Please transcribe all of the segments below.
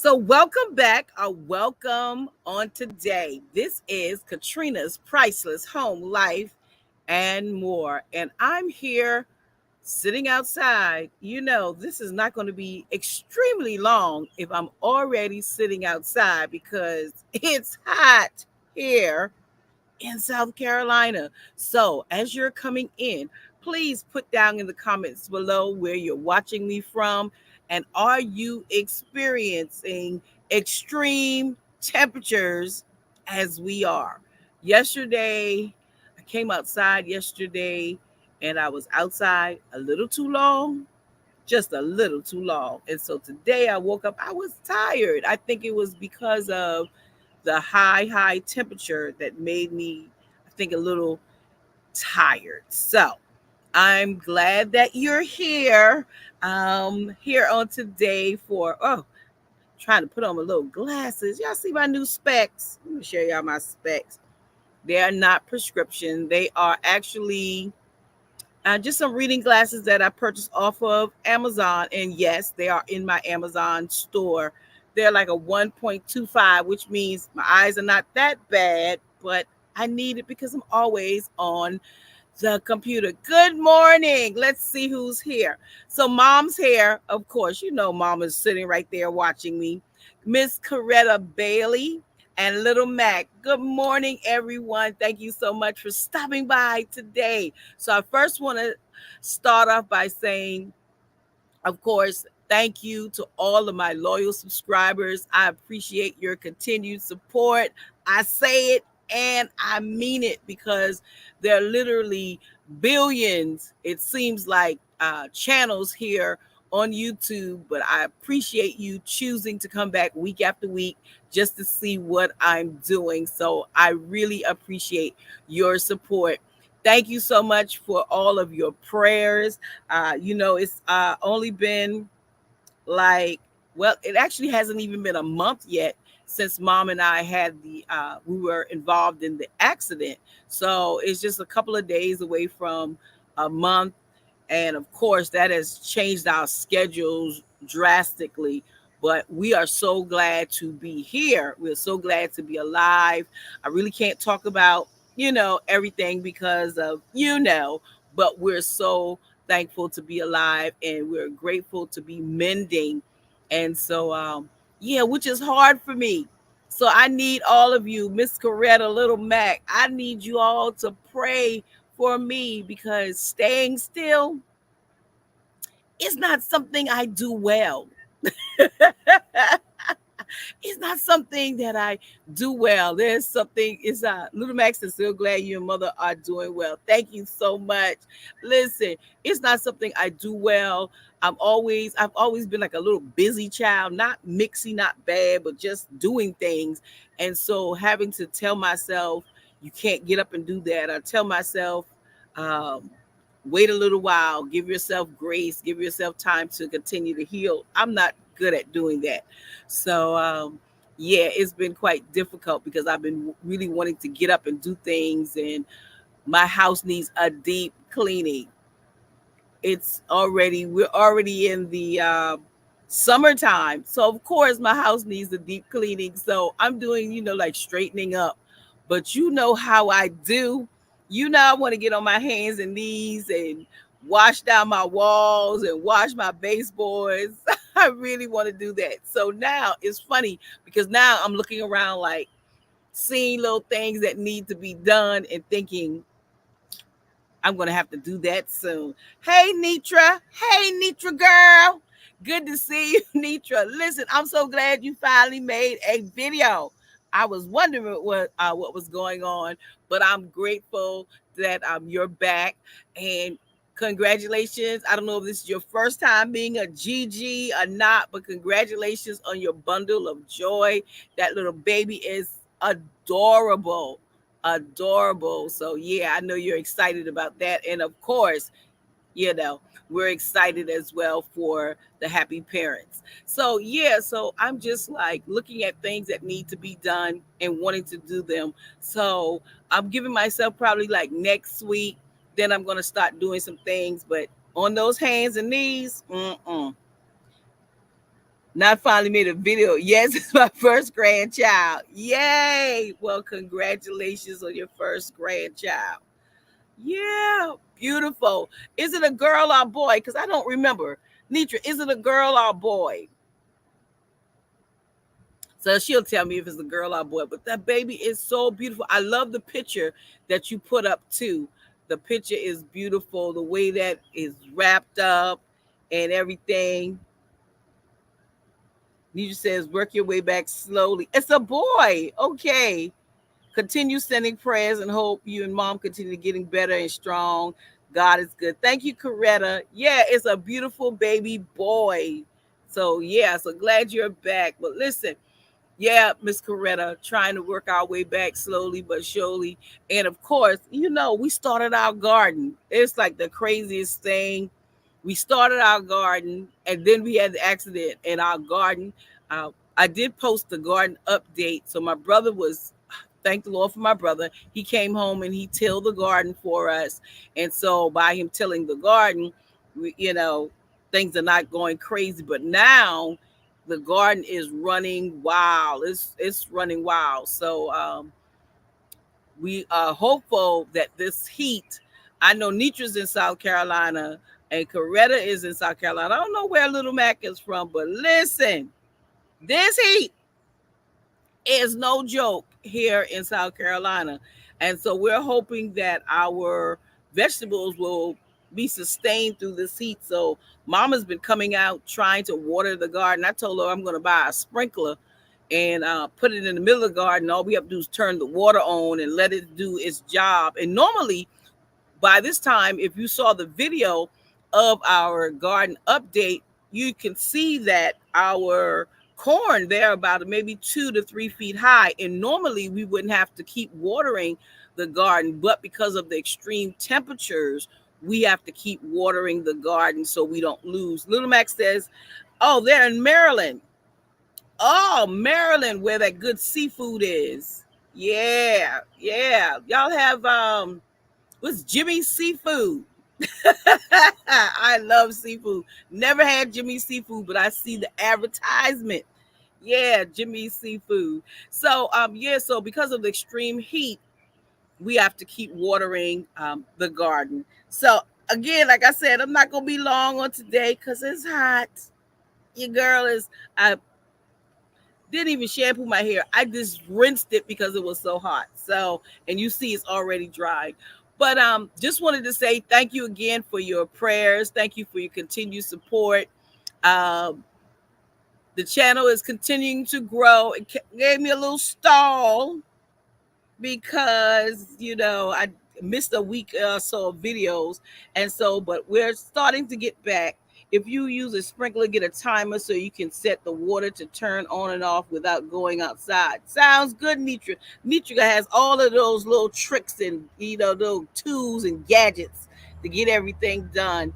So, welcome back. Welcome on today. This is Katrina's Priceless Home Life and More. And I'm here sitting outside. This is not going to be extremely long if I'm already sitting outside because it's hot here in South Carolina. So, as you're coming in, please put down in the comments below where you're watching me from and are you experiencing extreme temperatures as we are. Yesterday, I came outside yesterday and I was outside a little too long, just a little too long. And so today I woke up, I was tired. I think it was because of the high temperature that made me, I think, a little tired. So I'm glad that you're here. Here on today for trying to put on my little glasses. Y'all see my new specs? Let me show y'all my specs. They are not prescription. They are actually just some reading glasses that I purchased off of Amazon. And yes, they are in my Amazon store. They're like a 1.25, which means my eyes are not that bad, but I need it because I'm always on the computer. Good morning. Let's see who's here. So mom's here. Of course, mom is sitting right there watching me. Miss Coretta Bailey and Little Mac. Good morning, everyone. Thank you so much for stopping by today. So I first want to start off by saying, of course, thank you to all of my loyal subscribers. I appreciate your continued support. I say it and I mean it because there are literally billions, it seems like, channels here on YouTube, but I appreciate you choosing to come back week after week just to see what I'm doing. So I really appreciate your support. Thank you so much for all of your prayers. It's only been like, well, it actually hasn't even been a month yet since mom and I had we were involved in the accident. So it's just a couple of days away from a month. And of course, that has changed our schedules drastically. But we are so glad to be here. We're so glad to be alive. I really can't talk about, everything because of, but we're so thankful to be alive and we're grateful to be mending. And so, yeah, which is hard for me. So I need all of you, Miss Coretta, Little Mac, I need you all to pray for me because staying still is not something I do well. It's not something that I do well. There's something, it's Little Max is so glad you and mother are doing well. Thank you so much. Listen, it's not something I do well. I've always been like a little busy child, not mixy, not bad, but just doing things. And so having to tell myself, you can't get up and do that. I tell myself, um, wait a little while, give yourself grace, give yourself time to continue to heal. I'm not good at doing that. So, yeah, it's been quite difficult because I've been really wanting to get up and do things, and my house needs a deep cleaning. We're already in the summertime. So, of course, my house needs a deep cleaning. So, I'm doing, like straightening up. But you know how I do. I want to get on my hands and knees and wash down my walls and wash my baseboards. I really want to do that. So now it's funny because now I'm looking around like seeing little things that need to be done and thinking, I'm going to have to do that soon. Hey, Nitra. Hey, Nitra girl. Good to see you, Nitra. Listen, I'm so glad you finally made a video. I was wondering what was going on, but I'm grateful that you're back. And congratulations. I don't know if this is your first time being a GG or not, but congratulations on your bundle of joy. That little baby is adorable, adorable. So yeah, I know you're excited about that. And of course, you know, we're excited as well for the happy parents. So yeah, so I'm just like looking at things that need to be done and wanting to do them. So I'm giving myself probably like next week, then I'm going to start doing some things, but on those hands and knees, Not finally made a video. Yes, it's my first grandchild. Yay! Well, congratulations on your first grandchild. Yeah, beautiful. Is it a girl or boy? Because I don't remember. Nitra, is it a girl or boy? So she'll tell me if it's a girl or boy. But that baby is so beautiful. I love the picture that you put up too. The picture is beautiful. The way that is wrapped up and everything. Nitra says, work your way back slowly. It's a boy. Okay. Continue sending prayers and hope you and mom continue getting better and strong. God is good. Thank you, Coretta. Yeah, it's a beautiful baby boy. So, yeah, so glad you're back. But listen, yeah, Miss Coretta, trying to work our way back slowly but surely. And of course, we started our garden. It's like the craziest thing. We started our garden and then we had the accident in our garden. I did post the garden update. So my brother was, thank the Lord for my brother. He came home and he tilled the garden for us. And so by him tilling the garden, things are not going crazy. But now the garden is running wild. It's running wild. So we are hopeful that this heat. I know Nitra's in South Carolina and Coretta is in South Carolina. I don't know where Little Mac is from, but listen, this heat is no joke here in South Carolina. And so we're hoping that our vegetables will be sustained through this heat. So mama's been coming out trying to water the garden. I told her I'm going to buy a sprinkler and put it in the middle of the garden. All we have to do is turn the water on and let it do its job. And normally by this time, if you saw the video of our garden update, you can see that our corn, they're about maybe 2 to 3 feet high. And normally we wouldn't have to keep watering the garden, but because of the extreme temperatures, we have to keep watering the garden so we don't lose. Little Mac says, oh, they're in Maryland. Oh, Maryland, where that good seafood is. Yeah, yeah. Y'all have what's Jimmy's Seafood? I love seafood. Never had Jimmy's Seafood, but I see the advertisement. Yeah, Jimmy's Seafood. So so because of the extreme heat, we have to keep watering the garden. So again, like I said, I'm not gonna be long on today because it's hot. Your girl is I didn't even shampoo my hair. I just rinsed it because it was so hot. So, and you see it's already dry. But just wanted to say thank you again for your prayers. Thank you for your continued support. Um, the channel is continuing to grow. It gave me a little stall because I missed a week or so of videos, and so but we're starting to get back. If you use a sprinkler, get a timer so you can set the water to turn on and off without going outside. Sounds good, Nitra. Nitra has all of those little tricks and those tools and gadgets to get everything done.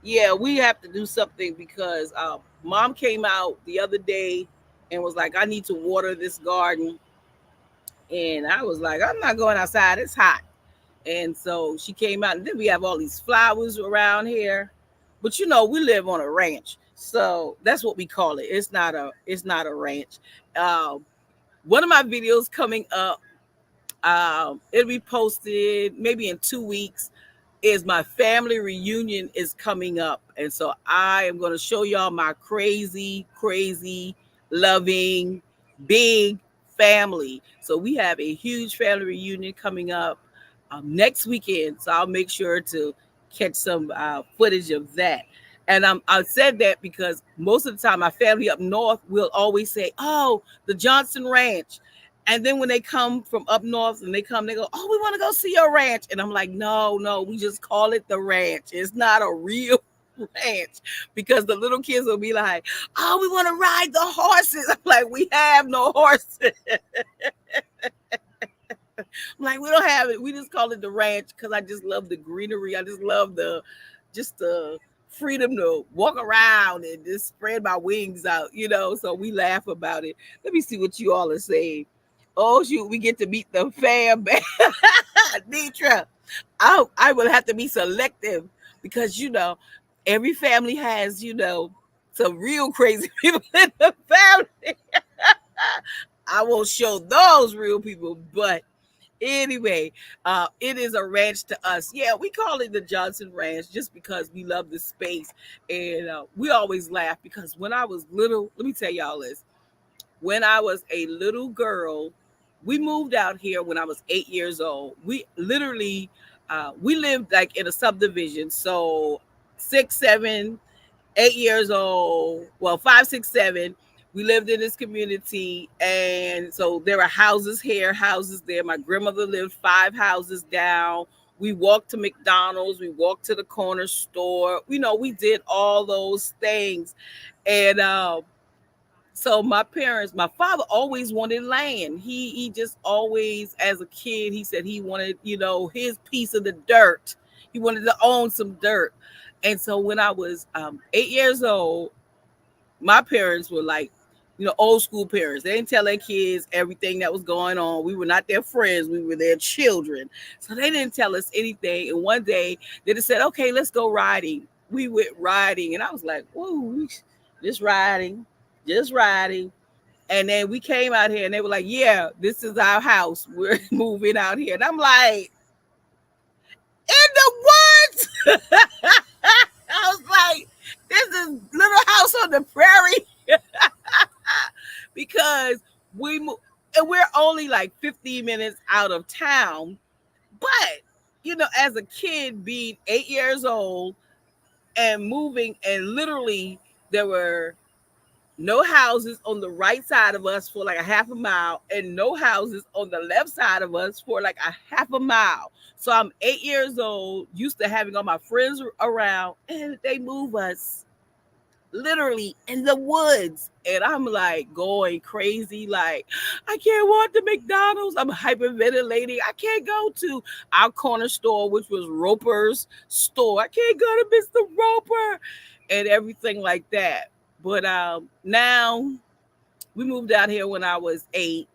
Yeah, we have to do something because mom came out the other day and was like, I need to water this garden. And I was like, I'm not going outside. It's hot. And so she came out, and then we have all these flowers around here. But we live on a ranch. So that's what we call it. It's not a ranch. One of my videos coming up, it'll be posted maybe in 2 weeks, is my family reunion is coming up. And so I am going to show y'all my crazy, crazy, loving, big family. So we have a huge family reunion coming up next weekend. So I'll make sure to catch some footage of that. And I said that because most of the time my family up north will always say, oh, the Johnson Ranch. And then when they come from up north and they go, oh, we want to go see your ranch. And I'm like, no, we just call it the ranch. It's not a real ranch, because the little kids will be like, oh, we want to ride the horses. I'm like, we have no horses. I'm like, we don't have it. We just call it the ranch because I just love the greenery. I just love the freedom to walk around and just spread my wings out, so we laugh about it. Let me see what you all are saying. Oh, shoot, we get to meet the fam. Nitra, I will have to be selective because, every family has, some real crazy people in the family. I won't show those real people, but anyway, it is a ranch to us. Yeah, we call it the Johnson Ranch just because we love the space. And we always laugh because when I was little, let me tell y'all this. When I was a little girl, we moved out here when I was 8 years old. We literally, we lived like in a subdivision. So 6, 7, 8 years old, well, 5, 6, 7. We lived in this community, and so there were houses here, houses there. My grandmother lived 5 houses down. We walked to McDonald's, we walked to the corner store. We did all those things, and so my parents, my father always wanted land. He just always, as a kid, he said he wanted, his piece of the dirt. He wanted to own some dirt. And so when I was 8 years old, my parents were like, old school parents. They didn't tell their kids everything that was going on. We were not their friends. We were their children. So they didn't tell us anything. And one day they just said, okay, let's go riding. We went riding. And I was like, whoa, just riding, just riding. And then we came out here and they were like, yeah, this is our house. We're moving out here. And I'm like, in the woods? I was like, this is little house on the prairie. Because we moved, and we're only like 15 minutes out of town. But, as a kid being 8 years old and moving, and literally there were no houses on the right side of us for like a half a mile, and no houses on the left side of us for like a half a mile. So I'm 8 years old, used to having all my friends around, and they move us literally in the woods. And I'm like going crazy, like, I can't walk to McDonald's. I'm hyperventilating. I can't go to our corner store, which was Roper's store. I can't go to Mr. Roper and everything like that. But now we moved out here when I was 8,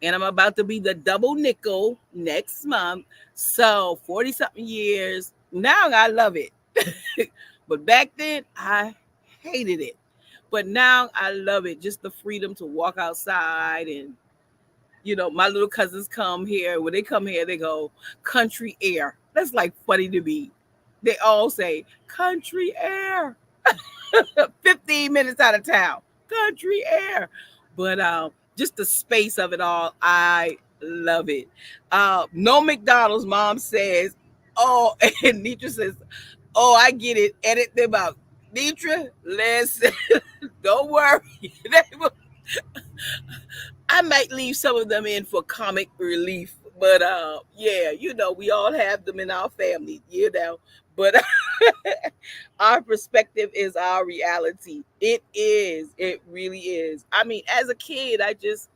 and I'm about to be the double nickel next month. So 40 something years. Now I love it. But back then I hated it. But now I love it. Just the freedom to walk outside, and my little cousins come here. When they come here, they go, country air. That's like funny to me. They all say country air. 15 minutes out of town, country air. But just the space of it all, I love it. No McDonald's, mom says. Oh, and Nitra says, oh, I get it. Edit them out. Nitra, listen, don't worry. I might leave some of them in for comic relief. But yeah, we all have them in our family. But our perspective is our reality. It is. It really is. I mean, as a kid, I just,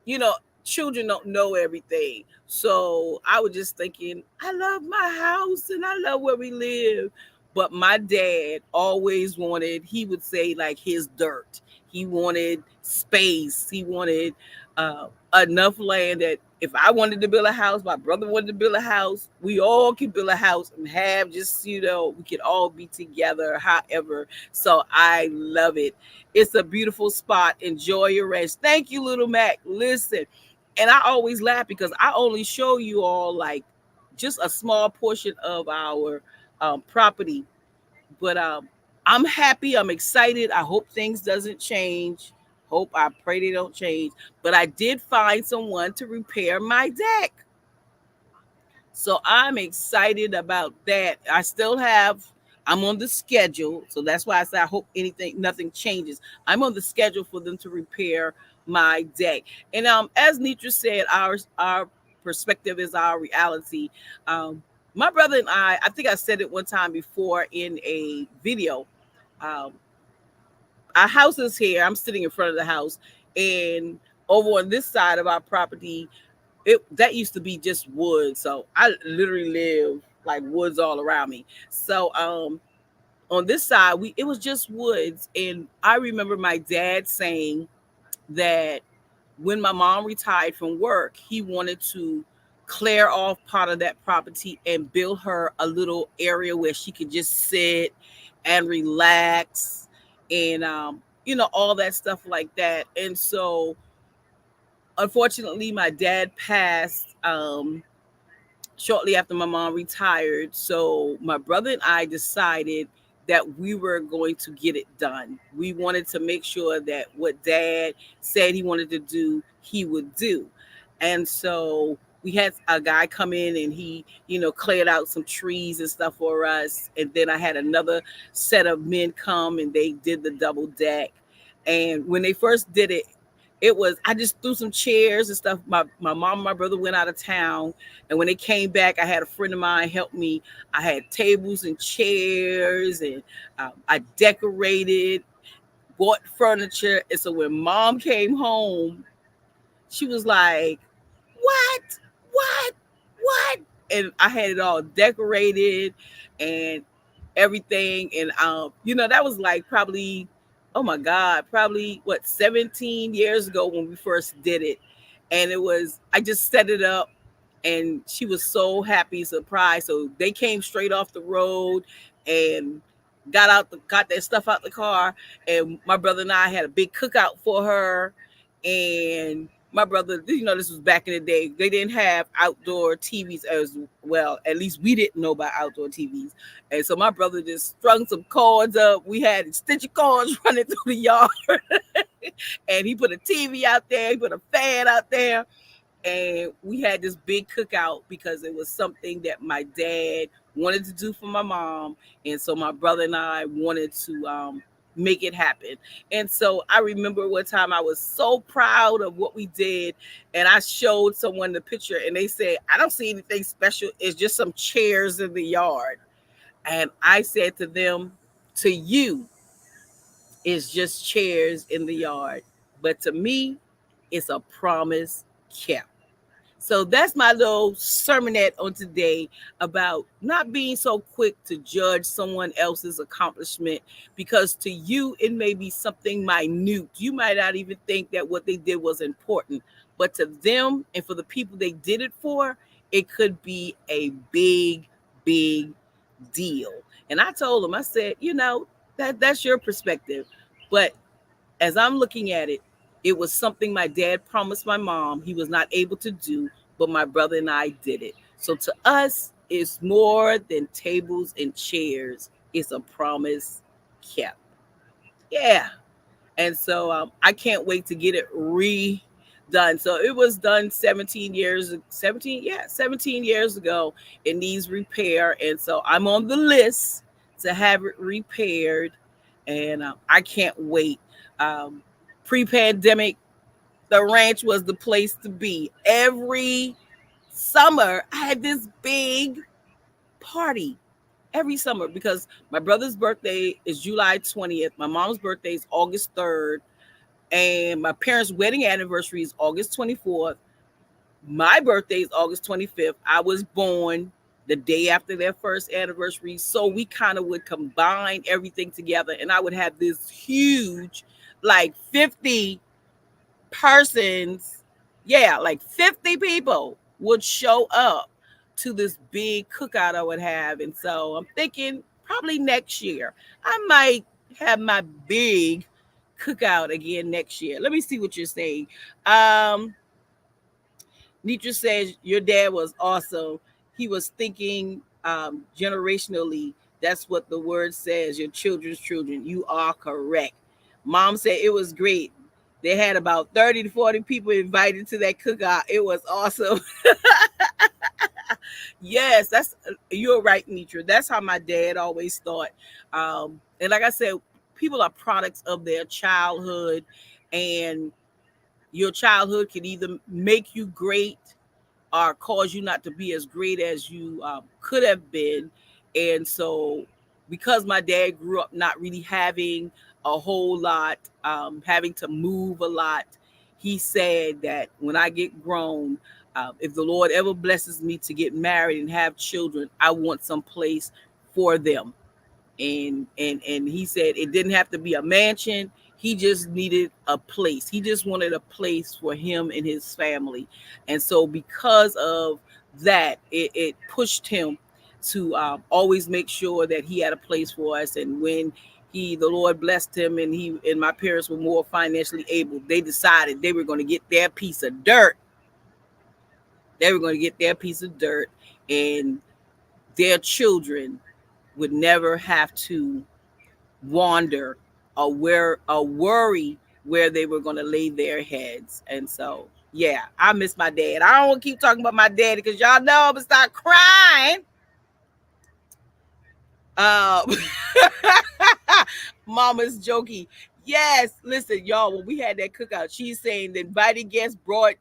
you know, children don't know everything. So I was just thinking, I love my house and I love where we live. But my dad always wanted, he would say, like his dirt. He wanted space. He wanted enough land that if I wanted to build a house, my brother wanted to build a house, we all could build a house and have just, we could all be together, however. So I love it. It's a beautiful spot. Enjoy your rest. Thank you, Little Mac. Listen, and I always laugh because I only show you all like just a small portion of our property. But I'm happy. I'm excited. I hope things doesn't change. I pray they don't change. But I did find someone to repair my deck. So I'm excited about that. I'm on the schedule. So that's why I said I hope nothing changes. I'm on the schedule for them to repair my deck. And as Nitra said, our perspective is our reality. My brother and I think I said it one time before in a video. Um, our house is here. I'm sitting in front of the house, and over on this side of our property, that used to be just woods. So I literally live like woods all around me. So on this side, it was just woods, and I remember my dad saying that when my mom retired from work, he wanted to clear off part of that property and build her a little area where she could just sit and relax and all that stuff like that. And so unfortunately my dad passed shortly after my mom retired. So my brother and I decided that we were going to get it done. We wanted to make sure that what dad said he wanted to do, he would do. And so we had a guy come in and he, cleared out some trees and stuff for us. And then I had another set of men come and they did the double deck. And when they first did it, I just threw some chairs and stuff. My mom and my brother went out of town, and when they came back, I had a friend of mine help me. I had tables and chairs, and I decorated, bought furniture. And so when mom came home, she was like, "What? What? What?" And I had it all decorated and everything. And that was like probably, oh my God, probably what, 17 years ago when we first did it. And I just set it up, and she was so happy, surprised. So they came straight off the road and got their stuff out the car, and my brother and I had a big cookout for her. And my brother, this was back in the day. They didn't have outdoor TVs as well. At least we didn't know about outdoor TVs. And so my brother just strung some cords up. We had extension cords running through the yard. And he put a TV out there. He put a fan out there. And we had this big cookout because it was something that my dad wanted to do for my mom. And so my brother and I wanted to make it happen. And so I remember one time I was so proud of what we did, and I showed someone the picture, and they said, "I don't see anything special. It's just some chairs in the yard." And I said to them, "To you, it's just chairs in the yard. But to me, it's a promise kept." So that's my little sermonette on today about not being so quick to judge someone else's accomplishment, because to you, it may be something minute. You might not even think that what they did was important, but to them and for the people they did it for, it could be a big, big deal. And I told them, I said, that's your perspective. But as I'm looking at it, it was something my dad promised my mom he was not able to do, but my brother and I did it. So to us, it's more than tables and chairs. It's a promise kept. Yeah. And so I can't wait to get it redone. So it was done 17 years ago. It needs repair. And so I'm on the list to have it repaired. And I can't wait. Um, Pre-pandemic, the ranch was the place to be. Every summer, I had this big party every summer because my brother's birthday is July 20th. My mom's birthday is August 3rd. And my parents' wedding anniversary is August 24th. My birthday is August 25th. I was born the day after their first anniversary. So we kind of would combine everything together. And I would have this huge, like 50 persons, like 50 people would show up to this big cookout I would have. And so I'm thinking probably next year I might have my big cookout again next year. Let me see what you're saying. um Nitra says your dad was awesome. He was thinking generationally. That's what the word says, your children's children. You are correct. Mom said it was great. They had about 30 to 40 people invited to that cookout. It was awesome. Yes, you're right, Nitra. That's how my dad always thought. And like I said, people are products of their childhood, and your childhood can either make you great or cause you not to be as great as you could have been. And so, because my dad grew up not really having a whole lot, having to move a lot, he said that when I get grown, if the Lord ever blesses me to get married and have children, I want some place for them. And he said it didn't have to be a mansion. He just needed a place. He just wanted a place for him and his family. And so because of that, it pushed him to always make sure that he had a place for us. And when the Lord blessed him, and he and my parents were more financially able. They decided they were going to get their piece of dirt. They were going to get their piece of dirt, and their children would never have to wander or worry where they were going to lay their heads. And so, yeah, I miss my dad. I don't want to keep talking about my daddy because y'all know I'm gonna start crying. Um, Mama's jokey. Yes, listen, y'all. When we had that cookout, she's saying the invited guests brought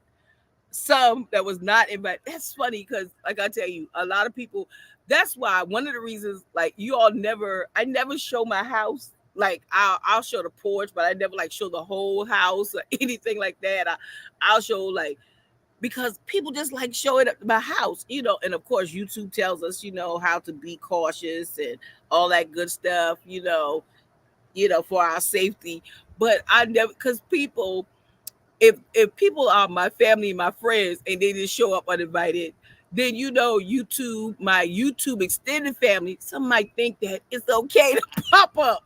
some that was not invited. That's funny because, like I tell you, a lot of people. That's why one of the reasons, like you all never, I never show my house. Like I'll show the porch, but I never like show the whole house or anything like that. I'll show like because people just like showing up my house, and of course YouTube tells us, how to be cautious and all that good stuff, for our safety. But I never because people if people are my family and my friends and they just show up uninvited, then YouTube, my YouTube extended family, some might think that it's okay to pop up.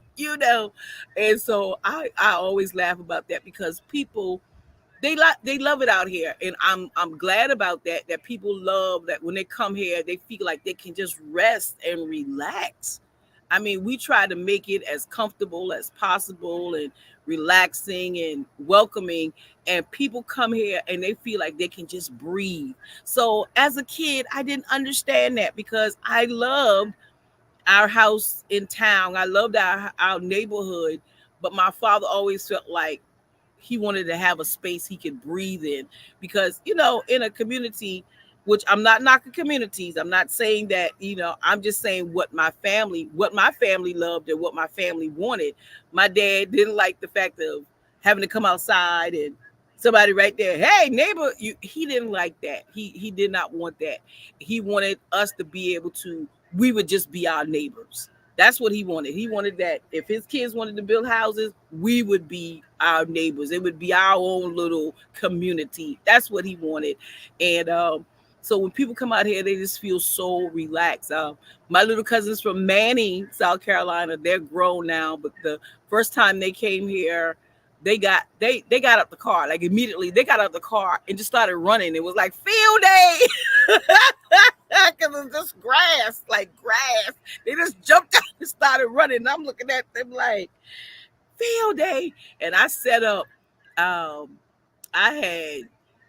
And so I always laugh about that because people they love it out here, and I'm glad about that people love that when they come here they feel like they can just rest and relax. I mean, we try to make it as comfortable as possible and relaxing and welcoming, and people come here and they feel like they can just breathe. So as a kid I didn't understand that because I loved our house in town, I loved our neighborhood, but my father always felt like he wanted to have a space he could breathe in because in a community, which I'm not knocking communities, I'm not saying that, I'm just saying what my family loved and what my family wanted. My dad didn't like the fact of having to come outside and somebody right there, hey neighbor, he didn't like that. He did not want that. He wanted us to be able to, we would just be our neighbors. That's what he wanted. He wanted that if his kids wanted to build houses, we would be our neighbors. It would be our own little community. That's what he wanted. And so when people come out here, they just feel so relaxed. My little cousins from Manning, South Carolina, they're grown now, but the first time they came here, they got up the car like immediately. They got out the car and just started running. It was like field day because it's just grass, like grass. They just jumped out and started running. And I'm looking at them like field day, and I set up. Um, I had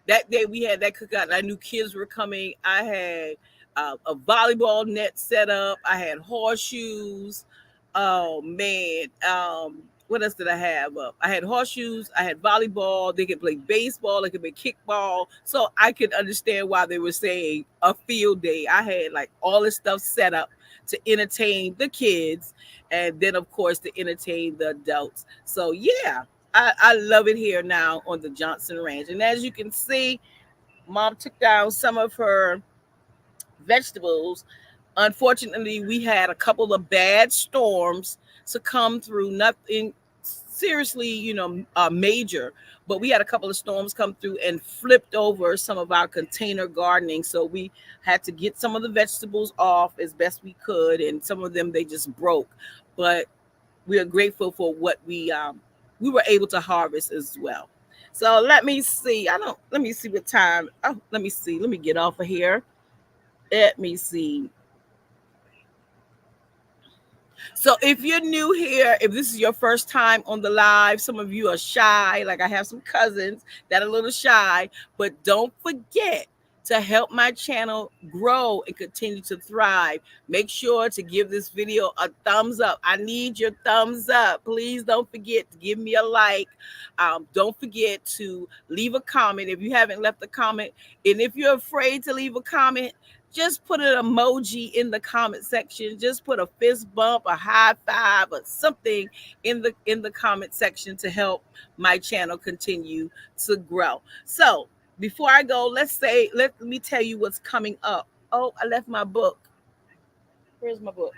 that day we had that cookout, and I knew kids were coming. I had a volleyball net set up. I had horseshoes. Oh man, what else did I have? I had horseshoes. I had volleyball. They could play baseball. They could play kickball. So I could understand why they were saying a field day. I had like all this stuff set up to entertain the kids, and then of course to entertain the adults. So yeah, I love it here now on the Johnson Ranch. And as you can see, Mom took down some of her vegetables. Unfortunately, we had a couple of bad storms to come through. Nothing seriously, major, but we had a couple of storms come through and flipped over some of our container gardening. So we had to get some of the vegetables off as best we could, and some of them they just broke. But we are grateful for what we were able to harvest as well. So let me see. Let me see what time. Oh, let me see. Let me get off of here. Let me see. So if you're new here, if this is your first time on the live, some of you are shy. Like I have some cousins that are a little shy, but don't forget to help my channel grow and continue to thrive. Make sure to give this video a thumbs up. I need your thumbs up. Please don't forget to give me a like. Don't forget to leave a comment if you haven't left a comment. And if you're afraid to leave a comment, just put an emoji in the comment section. Just put a fist bump, a high five, or something in the comment section to help my channel continue to grow. So before I go, let me tell you what's coming up. Oh, I left my book. Where's my book?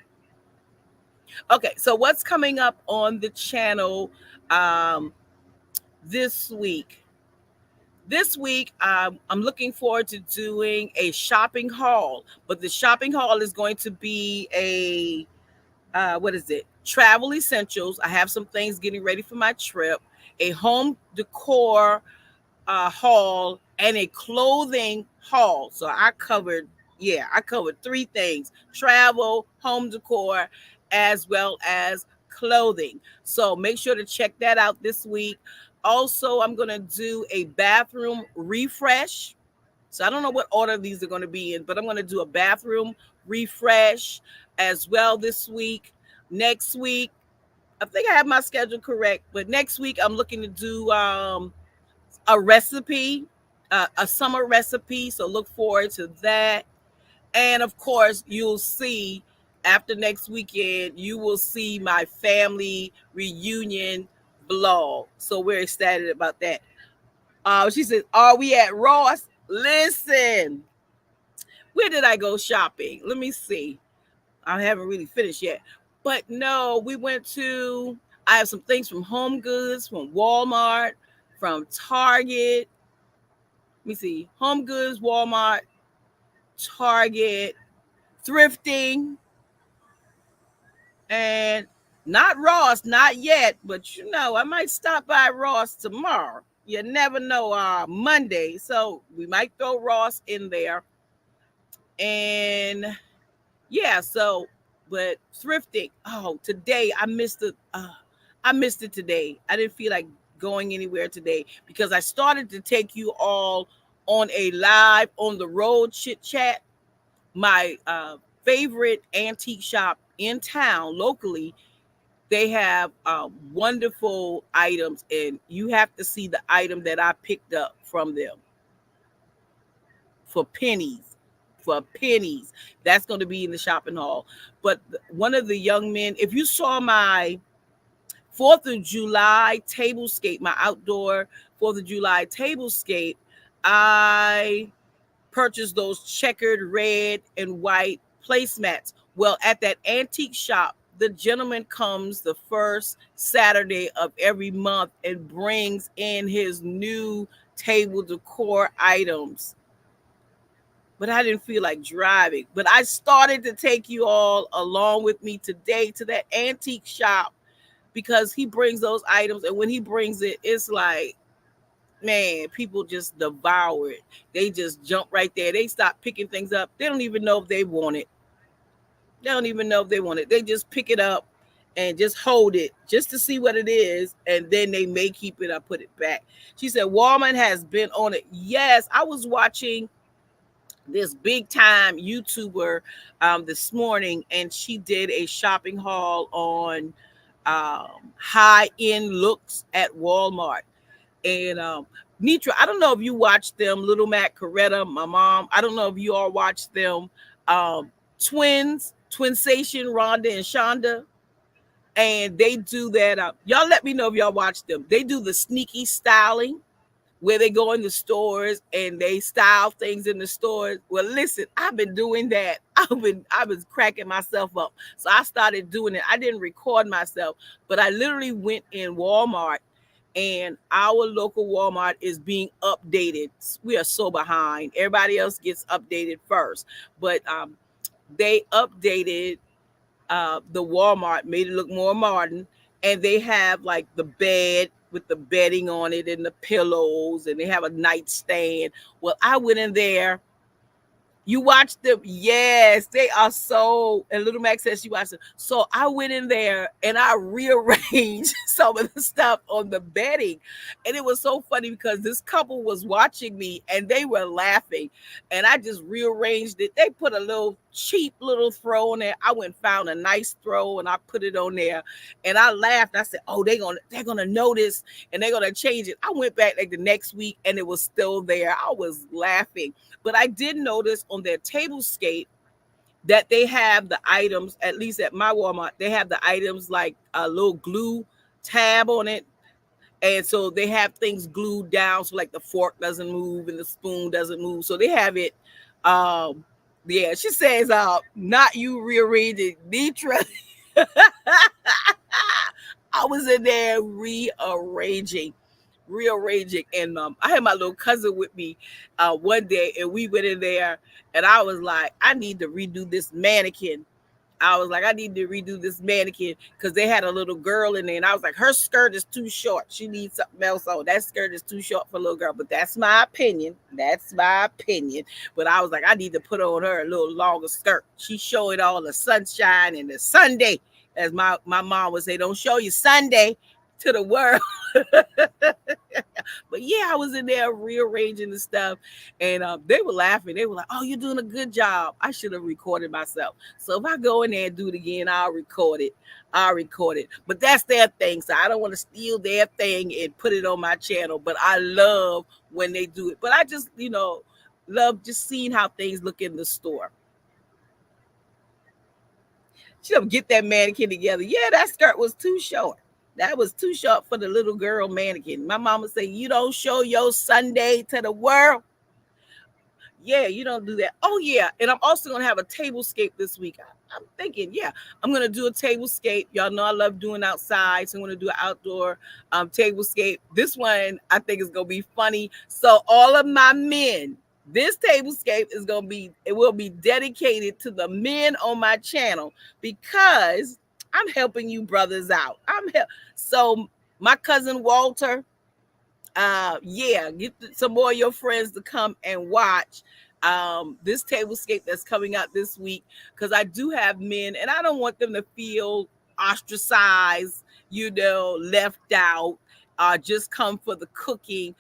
Okay, so what's coming up on the channel this week? This week, I'm looking forward to doing a shopping haul, but the shopping haul is going to be what is it? Travel essentials. I have some things getting ready for my trip. A home decor haul and a clothing haul. So I covered three things: travel, home decor, as well as clothing. So make sure to check that out this week. Also, I'm going to do a bathroom refresh. So I don't know what order these are going to be in, but I'm going to do a bathroom refresh as well this week. Next week, I think I have my schedule correct, but next week I'm looking to do a recipe, a summer recipe. So look forward to that. And of course, you'll see after next weekend, you will see my family reunion vlog. So we're excited about that. She says, "Are we at Ross?" Listen, where did I go shopping? Let me see. I haven't really finished yet. But no, we went to, I have some things from Home Goods, from Walmart, from Target. Let me see. Home Goods, Walmart, Target, thrifting, and not Ross, not yet, but I might stop by Ross tomorrow. You never know, Monday. So we might throw Ross in there. And yeah, so but thrifting. Oh, today I missed it. I missed it today. I didn't feel like going anywhere today because I started to take you all on a live on the road Chit-Chat. My favorite antique shop in town locally. They have wonderful items, and you have to see the item that I picked up from them for pennies. For pennies. That's going to be in the shopping hall. But one of the young men, if you saw my 4th of July tablescape, my outdoor 4th of July tablescape, I purchased those checkered red and white placemats. Well, at that antique shop, the gentleman comes the first Saturday of every month and brings in his new table decor items. But I didn't feel like driving. But I started to take you all along with me today to that antique shop because he brings those items. And when he brings it, it's like, man, people just devour it. They just jump right there. They stop picking things up. They don't even know if they want it. They don't even know if they want it. They just pick it up and just hold it just to see what it is. And then they may keep it or put it back. She said, Walmart has been on it. Yes, I was watching this big time YouTuber this morning, and she did a shopping haul on high end looks at Walmart. And Nitra, I don't know if you watched them, Little Mac, Coretta, my mom. I don't know if you all watched them. Twinsation, Rhonda and Shonda. And they do that. Y'all let me know if y'all watch them. They do the sneaky styling where they go in the stores and they style things in the stores. Well, listen, I've been doing that. I was cracking myself up. So I started doing it. I didn't record myself, but I literally went in Walmart, and our local Walmart is being updated. We are so behind. Everybody else gets updated first. But they updated the Walmart, made it look more modern, and they have like the bed with the bedding on it and the pillows, and they have a nightstand. Well, I went in there. You watched them? Yes, they are so. And Little Mac says she watched them. So I went in there and I rearranged some of the stuff on the bedding, and it was so funny because this couple was watching me and they were laughing, and I just rearranged it. They put a little cheap little throw on there. I went and found a nice throw and I put it on there, and I laughed. I said, "Oh, they're gonna notice and they're gonna change it." I went back like the next week and it was still there. I was laughing. But I did notice on their tablescape that they have the items, at least at my Walmart, they have the items like a little glue tab on it. And so they have things glued down so like the fork doesn't move and the spoon doesn't move. So they have it. Um, yeah, she says, not you rearranging, Nitra. I was in there rearranging, and I had my little cousin with me one day, and we went in there, and I was like, I need to redo this mannequin. I was like, I need to redo this mannequin because they had a little girl in there, and I was like, her skirt is too short. She needs something else on. That skirt is too short for a little girl. But that's my opinion. That's my opinion. But I was like, I need to put on her a little longer skirt. She showed all the sunshine and the Sunday, as my mom would say, don't show your Sunday to the world. But yeah, I was in there rearranging the stuff, and they were laughing. They were like, "Oh, you're doing a good job." I should have recorded myself. So if I go in there and do it again, I'll record it. I'll record it. But that's their thing, so I don't want to steal their thing and put it on my channel. But I love when they do it. But I just, love just seeing how things look in the store. She don't get that mannequin together. Yeah, that skirt was too short. That was too short for the little girl mannequin. My mama say, you don't show your Sunday to the world. Yeah, you don't do that. Oh yeah, and I'm also gonna have a tablescape this week. I'm thinking, yeah, I'm gonna do a tablescape. Y'all know I love doing outside, so I'm gonna do an outdoor tablescape. This one I think is gonna be funny. So all of my men, this tablescape is gonna be, it will be dedicated to the men on my channel because I'm helping you brothers out. So my cousin Walter, yeah, get some more of your friends to come and watch this tablescape that's coming out this week, because I do have men and I don't want them to feel ostracized, left out, just come for the cooking,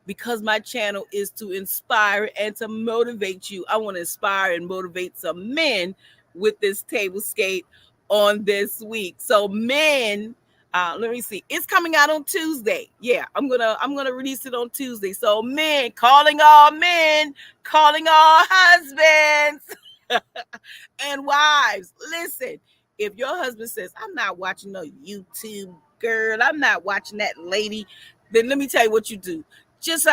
because my channel is to inspire and to motivate you. I want to inspire and motivate some men with this tablescape on this week. So men, let me see. It's coming out on Tuesday. Yeah, I'm gonna release it on Tuesday. So men, calling all husbands and wives. Listen, if your husband says, I'm not watching no YouTube girl, I'm not watching that lady, then let me tell you what you do. Just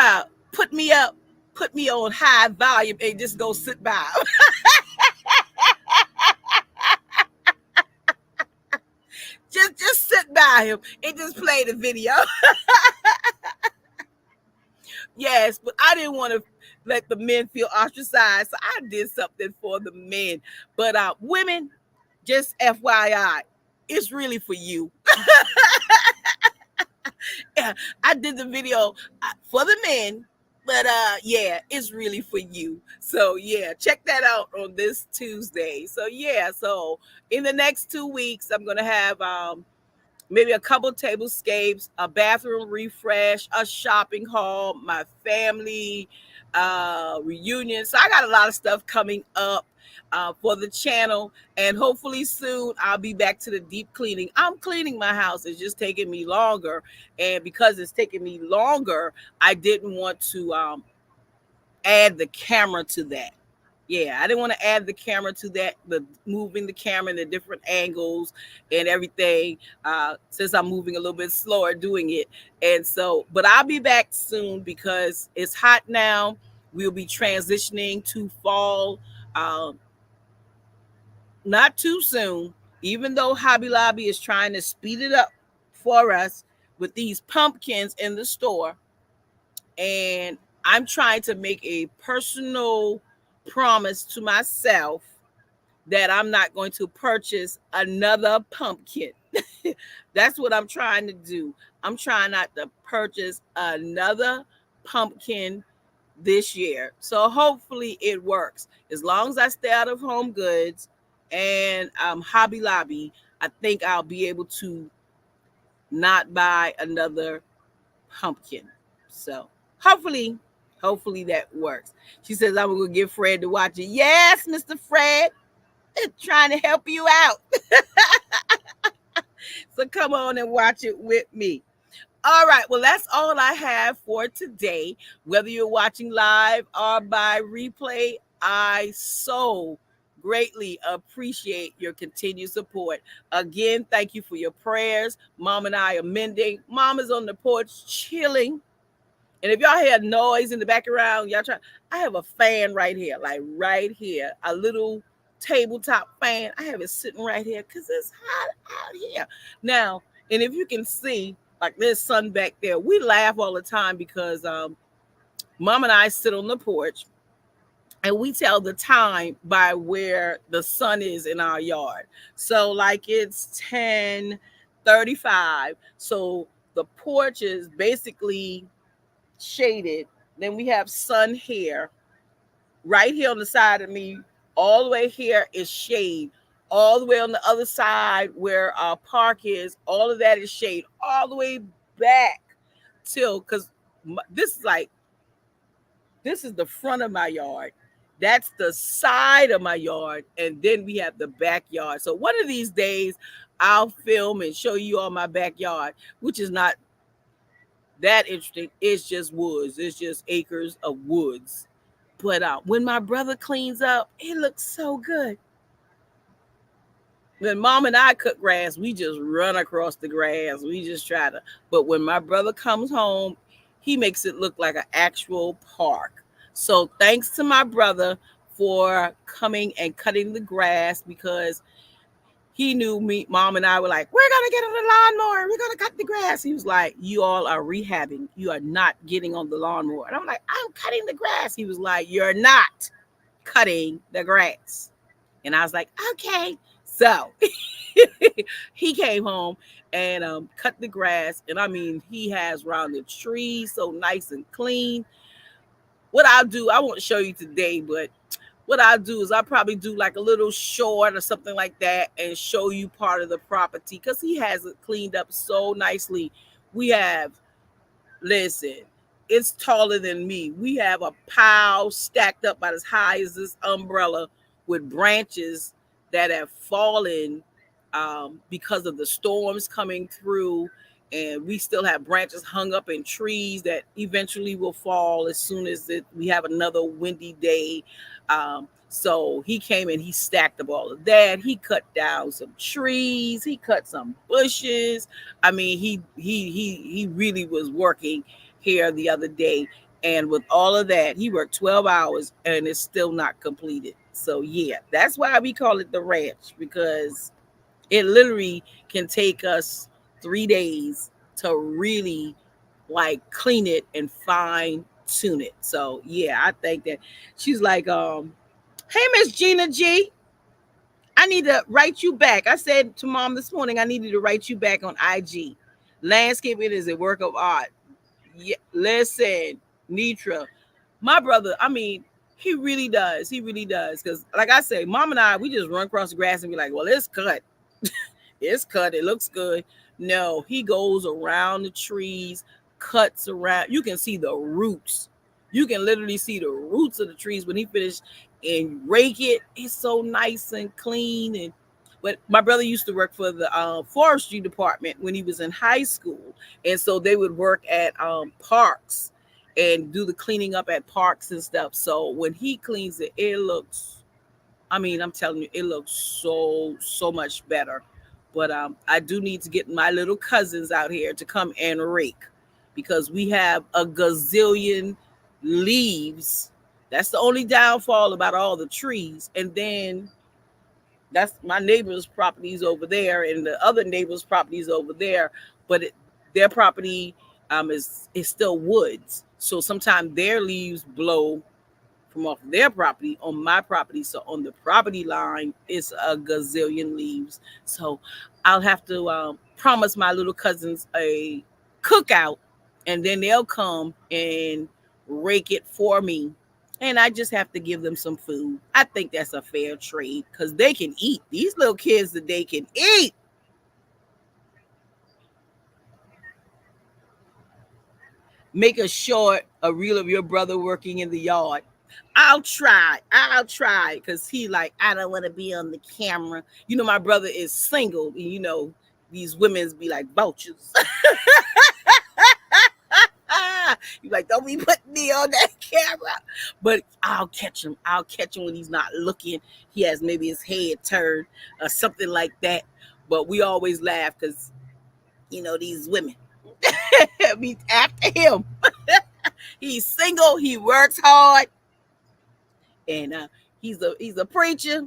put me up, put me on high volume, and just go sit by. just sit by him and just play the video. Yes, but I didn't want to let the men feel ostracized, so I did something for the men. But women, just FYI, it's really for you. Yeah, I did the video for the men, but yeah, it's really for you. So yeah, check that out on this Tuesday. So yeah, so in the next 2 weeks, I'm gonna have maybe a couple tablescapes, a bathroom refresh, a shopping haul, my family reunion. So I got a lot of stuff coming up for the channel, and hopefully soon I'll be back to the deep cleaning. I'm cleaning my house. It's just taking me longer, and because it's taking me longer, I didn't want to add the camera to that. Yeah, I didn't want to add the camera to that, the moving the camera in the different angles and everything, since I'm moving a little bit slower doing it. And so, but I'll be back soon because it's hot now. We'll be transitioning to fall, um, not too soon, even though Hobby Lobby is trying to speed it up for us with these pumpkins in the store. And I'm trying to make a personal promise to myself that I'm not going to purchase another pumpkin. That's what I'm trying to do. I'm trying not to purchase another pumpkin this year. So hopefully it works. As long as I stay out of Home Goods and Hobby Lobby, I think I'll be able to not buy another pumpkin. So hopefully that works. She says I'm gonna get Fred to watch it. Yes, Mr. Fred, trying to help you out. So come on and watch it with me. All right, well, that's all I have for today. Whether you're watching live or by replay, I so greatly appreciate your continued support. Again, thank you for your prayers. Mom and I are mending. Mom is on the porch chilling. And if y'all hear noise in the background, y'all try. I have a fan right here, like right here, a little tabletop fan. I have it sitting right here because it's hot out here now. And if you can see, like there's sun back there. We laugh all the time because Mom and I sit on the porch and we tell the time by where the sun is in our yard. So like it's 10:35. So the porch is basically shaded. Then we have sun here, right here on the side of me. All the way here is shade. All the way on the other side where our park is, all of that is shade. All the way back till, because this is like, this is the front of my yard. That's the side of my yard. And then we have the backyard. So one of these days, I'll film and show you all my backyard, which is not that interesting. It's just woods, it's just acres of woods. But when my brother cleans up, it looks so good. When mom and I cut grass, we just run across the grass. We just try to. But when my brother comes home, he makes it look like an actual park. So thanks to my brother for coming and cutting the grass, because he knew me, mom and I were like, we're gonna get on the lawnmower, we're gonna cut the grass. He was like, you all are rehabbing, you are not getting on the lawnmower. And I'm like, I'm cutting the grass. He was like, you're not cutting the grass. And I was like, okay. So he came home and cut the grass. And I mean, he has rounded trees so nice and clean. What I'll do, I won't show you today, but what I'll do is I'll probably do like a little short or something like that and show you part of the property, because he has it cleaned up so nicely. We have, listen, it's taller than me. We have a pile stacked up about as high as this umbrella with branches that have fallen because of the storms coming through. And we still have branches hung up in trees that eventually will fall as soon as we have another windy day. So he came and he stacked up all of that. He cut down some trees. He cut some bushes. I mean, he really was working here the other day. And with all of that, he worked 12 hours and it's still not completed. So yeah, that's why we call it the ranch, because it literally can take us 3 days to really like clean it and fine tune it. So yeah, I think that she's like, hey Miss Gina G, I need to write you back. I said to mom this morning I needed to write you back on IG. Landscaping is a work of art. Yeah, listen, Nitra, my brother, I mean, he really does. He really does. Because like I say, mom and I, we just run across the grass and be like, well, it's cut. It's cut. It looks good. No, he goes around the trees, cuts around. You can see the roots. You can literally see the roots of the trees when he finished and rake it. It's so nice and clean. And but my brother used to work for the forestry department when he was in high school, and so they would work at parks and do the cleaning up at parks and stuff. So when he cleans it, it looks, I mean, I'm telling you, it looks so much better. But I do need to get my little cousins out here to come and rake, because we have a gazillion leaves. That's the only downfall about all the trees. And then that's my neighbor's properties over there, and the other neighbor's properties over there. But their property is still woods, so sometimes their leaves blow from off their property on my property. So on the property line, it's a gazillion leaves. So I'll have to promise my little cousins a cookout, and then they'll come and rake it for me. And I just have to give them some food. I think that's a fair trade, because they can eat. These little kids that they can eat. Make a short, a reel of your brother working in the yard. I'll try. I'll try. Because he like, I don't want to be on the camera. You know, my brother is single. And, you know, these women's be like vultures. You like, don't be putting me on that camera. But I'll catch him. I'll catch him when he's not looking. He has maybe his head turned or something like that. But we always laugh because, you know, these women be after him. He's single. He works hard, and he's a preacher.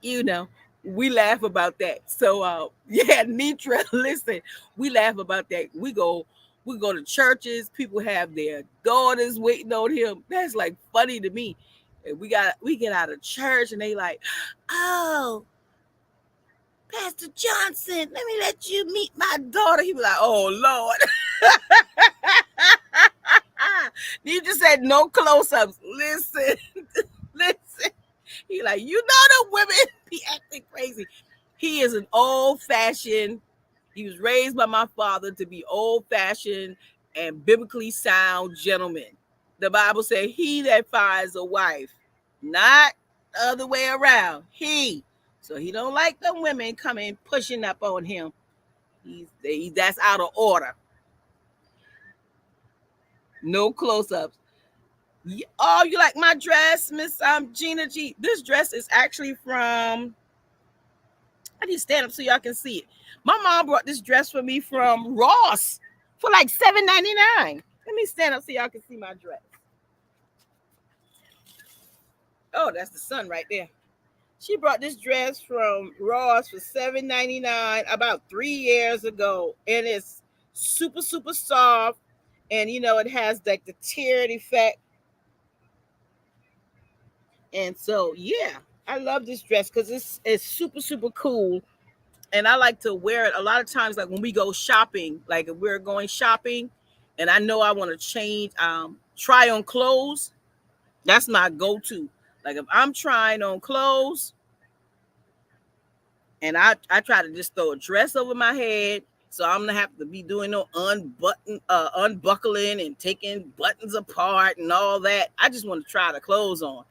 You know, we laugh about that. So yeah, Nitra, listen, we laugh about that. We go to churches. People have their daughters waiting on him. That's like funny to me. And we get out of church and they like, oh, Pastor Johnson, let me let you meet my daughter. He was like, oh Lord. You just said no close-ups. Listen, listen. He like, you know the women be acting crazy. He is an old-fashioned. He was raised by my father to be old-fashioned and biblically sound gentleman. The Bible said, he that finds a wife, not the other way around. He. So he don't like them women coming pushing up on him. That's out of order. No close-ups. Oh, you like my dress, Miss Gina G? This dress is actually from. I need to stand up so y'all can see it. My mom brought this dress for me from Ross for like $7.99. Let me stand up so y'all can see my dress. Oh, that's the sun right there. She brought this dress from Ross for $7.99 about 3 years ago, and it's super super soft, and it has like the tiered effect. And so, yeah, I love this dress because it's super, super cool. And I like to wear it a lot of times, like when we go shopping, like if we're going shopping and I know I want to change, try on clothes, that's my go to. Like if I'm trying on clothes and I try to just throw a dress over my head. So I'm gonna have to be doing no unbuckling and taking buttons apart and all that. I just want to try the clothes on.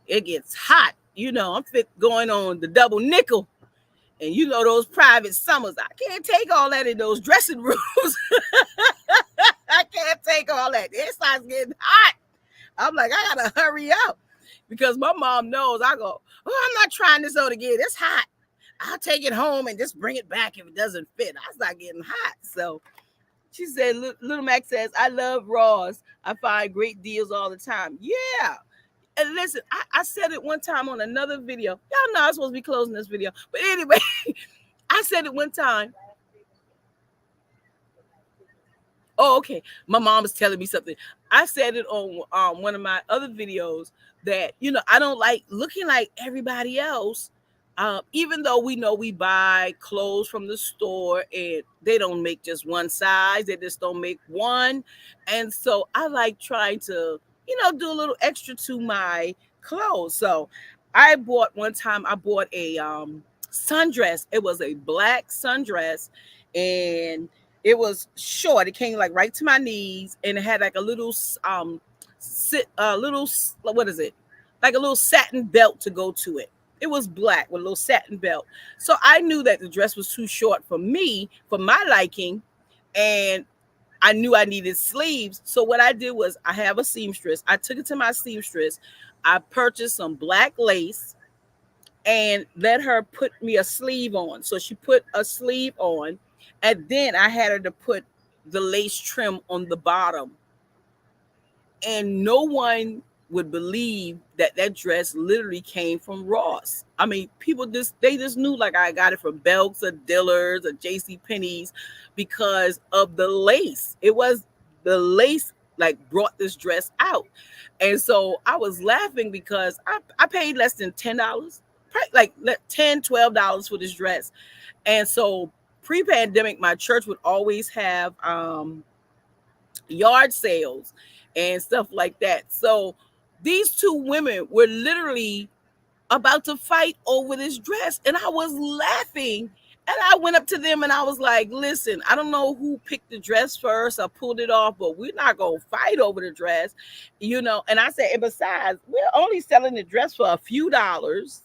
It gets hot. I'm fit going on the double nickel. And those private summers. I can't take all that in those dressing rooms. I can't take all that. It starts getting hot. I'm like, I gotta hurry up. Because my mom knows I go, oh, I'm not trying this on again. It's hot. I'll take it home and just bring it back if it doesn't fit. I start getting hot. So she said, Little Mac says, I love Ross. I find great deals all the time. Yeah. And listen, I said it one time on another video. Y'all know I'm supposed to be closing this video. But anyway, I said it one time. Oh, okay. My mom is telling me something. I said it on one of my other videos that, I don't like looking like everybody else. Even though we know we buy clothes from the store and they don't make just one size, they just don't make one. And so I like trying to, do a little extra to my clothes. So I bought a sundress. It was a black sundress and it was short. It came like right to my knees and it had like a little what is it? Like a little satin belt to go to it. It was black with a little satin belt. So I knew that the dress was too short for me, for my liking, and I knew I needed sleeves. So what I did was I have a seamstress. I took it to my seamstress. I purchased some black lace and let her put me a sleeve on. So she put a sleeve on, and then I had her to put the lace trim on the bottom. And no one would believe that dress literally came from Ross. I mean, people they just knew like I got it from Belks or Dillard's or JC Penney's because of the lace. It was the lace like brought this dress out. And so I was laughing because I paid less than $10, like $10-12 for this dress. And so pre-pandemic, my church would always have yard sales and stuff like that. So these two women were literally about to fight over this dress, and I was laughing. And I went up to them and I was like, listen, I don't know who picked the dress first. I pulled it off, but we're not going to fight over the dress, And I said, and besides, we're only selling the dress for a few dollars.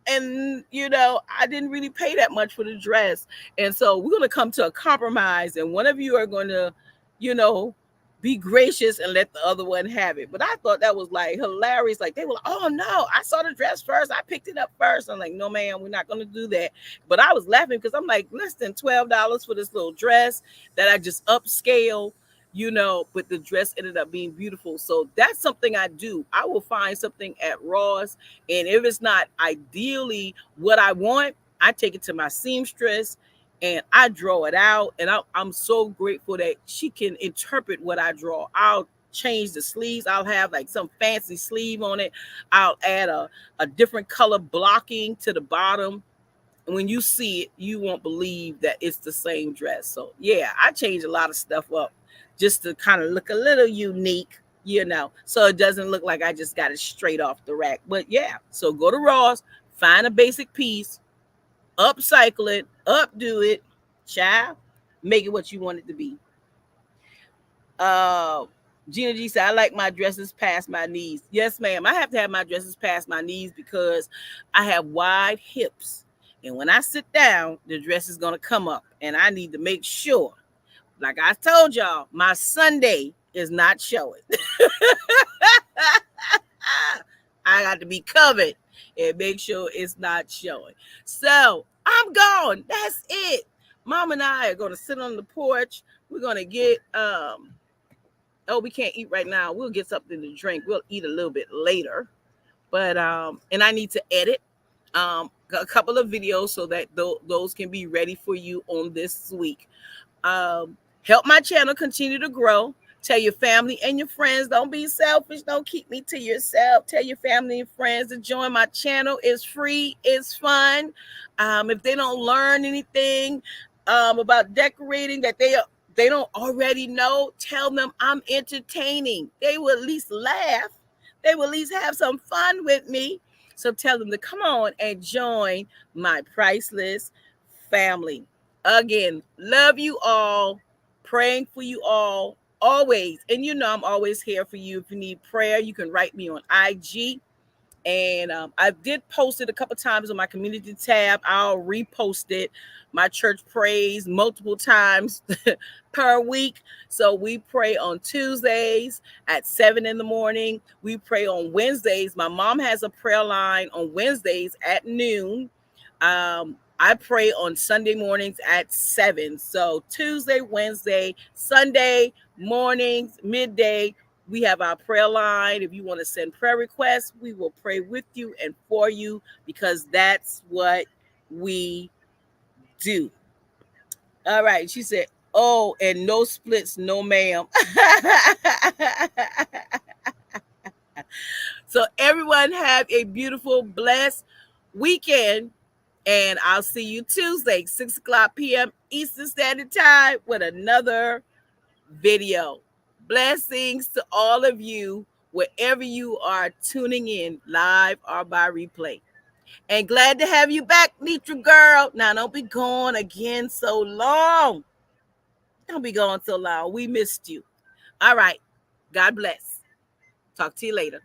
And I didn't really pay that much for the dress. And so we're going to come to a compromise, and one of you are going to be gracious and let the other one have it. But I thought that was like hilarious. Like they were like, oh no, I saw the dress first, I picked it up first. I'm like, no ma'am, we're not going to do that. But I was laughing because I'm like, less than $12 for this little dress that I just upscale, but the dress ended up being beautiful. So that's something I do. I will find something at Ross, and if it's not ideally what I want, I take it to my seamstress and I draw it out. And I'm so grateful that she can interpret what I draw out. change the sleeves. I'll have like some fancy sleeve on it. I'll add a different color blocking to the bottom. And when you see it, you won't believe that it's the same dress. So yeah, I change a lot of stuff up just to kind of look a little unique, so it doesn't look like I just got it straight off the rack. But yeah, so go to Ross, find a basic piece, upcycle it, updo it, child, make it what you want it to be. Uh, Gina G said, I like my dresses past my knees. Yes, ma'am. I have to have my dresses past my knees because I have wide hips. And when I sit down, the dress is going to come up. And I need to make sure, like I told y'all, my Sunday is not showing. I got to be covered and make sure it's not showing. So I'm gone. That's it. Mom and I are going to sit on the porch. We're going to get, we can't eat right now. We'll get something to drink. We'll eat a little bit later. But, and I need to edit a couple of videos so that those can be ready for you on this week. Help my channel continue to grow. Tell your family and your friends. Don't be selfish. Don't keep me to yourself. Tell your family and friends to join my channel. It's free. It's fun. If they don't learn anything about decorating that they don't already know, tell them I'm entertaining. They will at least laugh. They will at least have some fun with me. So tell them to come on and join my priceless family. Again, love you all, praying for you all, always. And I'm always here for you. If you need prayer, you can write me on IG. And I did post it a couple times on my community tab. I'll repost it. My church prays multiple times per week. So we pray on Tuesdays at 7 in the morning. We pray on Wednesdays. My mom has a prayer line on Wednesdays at noon. I pray on Sunday mornings at 7. So Tuesday, Wednesday, Sunday mornings, midday, we have our prayer line. If you want to send prayer requests, we will pray with you and for you because that's what we do. All right. She said, oh, and no splits, no ma'am. So everyone have a beautiful, blessed weekend. And I'll see you Tuesday, 6 o'clock p.m. Eastern Standard Time with another video. Blessings to all of you, wherever you are tuning in, live or by replay. And glad to have you back, Nitra girl. Now, don't be gone again so long. Don't be gone so long. We missed you. All right. God bless. Talk to you later.